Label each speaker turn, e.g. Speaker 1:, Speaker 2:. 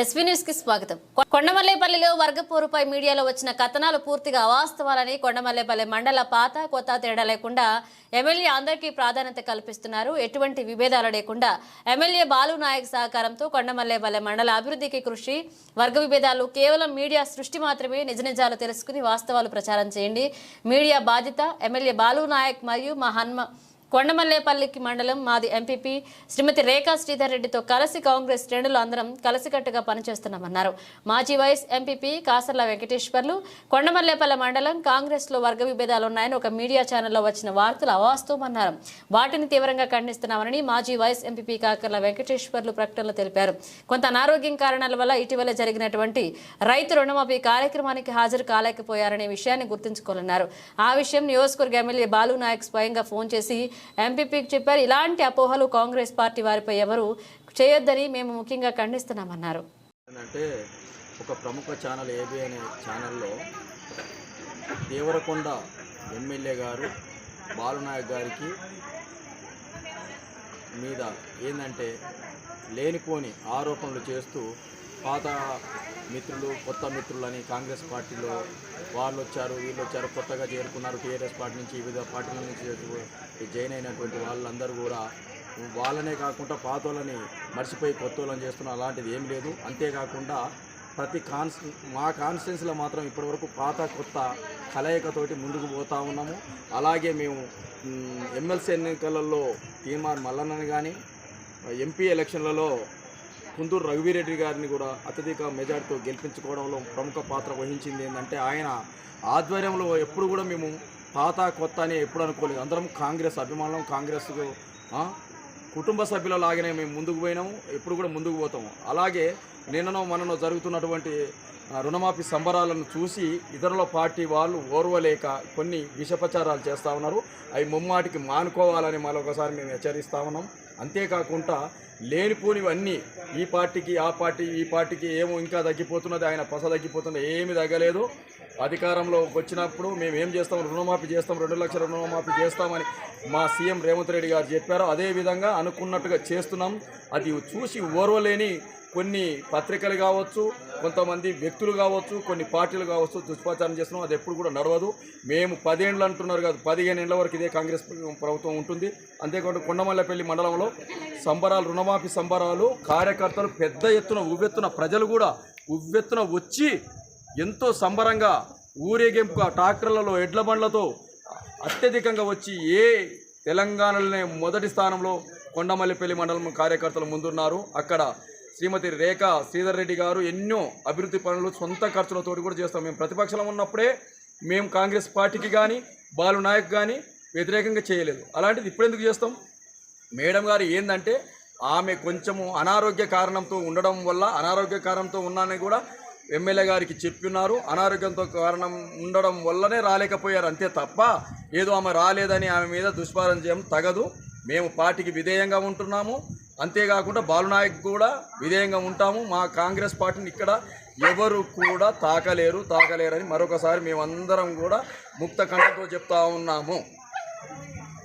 Speaker 1: SV news కి స్వాగతం. కొండమల్లేపల్లిలో వర్గపోరుపై మీడియాలో వచ్చిన కథనాలు పూర్తిగా అవాస్తవాలని కొండమల్లేపల్లి మండల పాత కొత్త తేడా లేకుండా ఎమ్మెల్యే అందరికీ ప్రాధాన్యత కల్పిస్తున్నారు. ఎటువంటి విభేదాలు లేకుండా ఎమ్మెల్యే బాలు నాయక్ సహకారంతో కొండమల్లేపల్లి మండల అభివృద్ధికి కృషి. వర్గ విభేదాలు కేవలం మీడియా సృష్టి మాత్రమే. నిజాలు తెలుసుకుని వాస్తవాలు ప్రచారం చేయండి. మీడియా బాధ్యత. ఎమ్మెల్యే బాలు నాయక్ మరియు మా హన్మ కొండమల్లేపల్లికి మండలం మాది ఎంపీపీ శ్రీమతి రేఖా శ్రీధర్ రెడ్డితో కలిసి కాంగ్రెస్ శ్రేణులు అందరం కలిసికట్టుగా పనిచేస్తున్నామన్నారు. మాజీ వైస్ ఎంపీపీ కాసర్ల వెంకటేశ్వర్లు కొండమల్లేపల్లి మండలం కాంగ్రెస్ లో వర్గ విభేదాలు ఉన్నాయని ఒక మీడియా ఛానల్లో వచ్చిన వార్తలు అవాస్తవమన్నారు. వాటిని తీవ్రంగా ఖండిస్తున్నామని మాజీ వైస్ ఎంపీపీ కాకర్ల వెంకటేశ్వర్లు ప్రకటనలో తెలిపారు. కొంత అనారోగ్యం కారణాల వల్ల ఇటీవల జరిగినటువంటి రైతు రుణమాఫీ కార్యక్రమానికి హాజరు కాలేకపోయారనే విషయాన్ని గుర్తుంచుకోవాలన్నారు. ఆ విషయం నియోజకవర్గ ఎమ్మెల్యే బాలు నాయక్ స్వయంగా ఫోన్ చేసి ఎంపీపీకి చెప్పారు. ఇలాంటి అపోహలు కాంగ్రెస్ పార్టీ వారిపై ఎవరు చేయొద్దని మేము ముఖ్యంగా ఖండిస్తున్నామన్నారు.
Speaker 2: అంటే ఒక ప్రముఖ ఛానల్ ఏబీ అనే ఛానల్లో దేవరకొండ ఎమ్మెల్యే గారు బాలునాయక్ గారికి మీద ఏంటంటే లేనిపోని ఆరోపణలు చేస్తూ పాత మిత్రులు కొత్త మిత్రులని కాంగ్రెస్ పార్టీలో వాళ్ళు వచ్చారు వీళ్ళు వచ్చారు కొత్తగా చేరుకున్నారు టీఆర్ఎస్ పార్టీ నుంచి వివిధ పార్టీల నుంచి జాయిన్ అయినటువంటి వాళ్ళందరూ కూడా వాళ్ళనే కాకుండా పాతోళ్ళని మర్చిపోయి కొత్తోళ్ళని చేస్తున్నారు. అలాంటిది ఏం లేదు. అంతేకాకుండా ప్రతి మా కాన్స్టిట్యున్సీలో మాత్రం ఇప్పటివరకు పాత కొత్త కలయికతోటి ముందుకు పోతూ ఉన్నాము. అలాగే మేము ఎమ్మెల్సీ ఎన్నికలలో తీర్మార్ మల్లన్నని కానీ ఎంపీ ఎలక్షన్లలో కుందూరు రఘువీరెడ్డి గారిని కూడా అత్యధిక మెజార్టీతో గెలిపించుకోవడంలో ప్రముఖ పాత్ర వహించింది. ఏంటంటే ఆయన ఆధ్వర్యంలో ఎప్పుడు కూడా మేము పాత కొత్త అని ఎప్పుడు అనుకోలేదు. అందరం కాంగ్రెస్ అభిమానులం. కాంగ్రెస్ కుటుంబ సభ్యుల లాగానే మేము ముందుకు పోయినాము, ఎప్పుడు కూడా ముందుకు పోతాము. అలాగే నిన్ననో మననో జరుగుతున్నటువంటి రుణమాఫీ సంబరాలను చూసి ఇతరుల పార్టీ వాళ్ళు ఓర్వలేక కొన్ని విషప్రచారాలు చేస్తూ ఉన్నారు. అవి ముమ్మాటికి మానుకోవాలని మరొకసారి మేము హెచ్చరిస్తూ ఉన్నాం. అంతేకాకుండా లేనిపోనివన్నీ ఈ పార్టీకి ఆ పార్టీ ఈ పార్టీకి ఏమో ఇంకా తగ్గిపోతున్నది, ఆయన పస తగ్గిపోతున్నది, ఏమీ తగ్గలేదు. అధికారంలోకి వచ్చినప్పుడు మేము ఏం చేస్తాం, రుణమాఫీ చేస్తాం, 2 లక్షల రుణమాఫీ చేస్తామని మా సీఎం రేవంత్ రెడ్డి గారు చెప్పారు. అదేవిధంగా అనుకున్నట్టుగా చేస్తున్నాం. అది చూసి ఓర్వలేని కొన్ని పత్రికలు కావచ్చు, కొంతమంది వ్యక్తులు కావచ్చు, కొన్ని పార్టీలు కావచ్చు దుష్ప్రచారం చేస్తున్నాం. అది ఎప్పుడు కూడా నడవదు. మేము 10 ఏళ్ళు అంటున్నారు కాదు, 15 ఏళ్ళ వరకు ఇదే కాంగ్రెస్ ప్రభుత్వం ఉంటుంది. అంతేకాకుండా కొండమల్లేపల్లి మండలంలో సంబరాలు, రుణమాఫీ సంబరాలు కార్యకర్తలు పెద్ద ఎత్తున ఉవ్వెత్తున ప్రజలు కూడా ఉవ్వెత్తున వచ్చి ఎంతో సంబరంగా ఊరేగింపుగా ట్రాక్టర్లలో ఎడ్ల బండ్లతో అత్యధికంగా వచ్చి తెలంగాణలోనే మొదటి స్థానంలో కొండమల్లేపల్లి మండలం కార్యకర్తలు ముందున్నారు. అక్కడ శ్రీమతి రేఖా శ్రీధర్ రెడ్డి గారు ఎన్నో అభివృద్ధి పనులు సొంత ఖర్చులతో కూడా చేస్తాం. మేము ప్రతిపక్షంలో ఉన్నప్పుడే మేము కాంగ్రెస్ పార్టీకి కానీ బాలు నాయక్ కానీ వ్యతిరేకంగా చేయలేదు. అలాంటిది ఇప్పుడు ఎందుకు చేస్తాం? మేడం గారు ఏంటంటే ఆమె కొంచెము అనారోగ్య కారణంతో ఉండడం వల్ల, అనారోగ్య కారణంతో ఉన్నానని కూడా ఎమ్మెల్యే గారికి చెప్పున్నారు. అనారోగ్యంతో కారణం ఉండడం వల్లనే రాలేకపోయారు, అంతే తప్ప ఏదో ఆమె రాలేదని ఆమె మీద దుష్పారం చేయడం తగదు. మేము పార్టీకి విధేయంగా ఉంటున్నాము. అంతేకాకుండా బాలునాయక్ కూడా విధేయంగా ఉంటాము. మా కాంగ్రెస్ పార్టీని ఇక్కడ ఎవరు కూడా తాకలేరని మరొకసారి మేమందరం కూడా ముక్త కంఠంతో చెప్తా ఉన్నాము.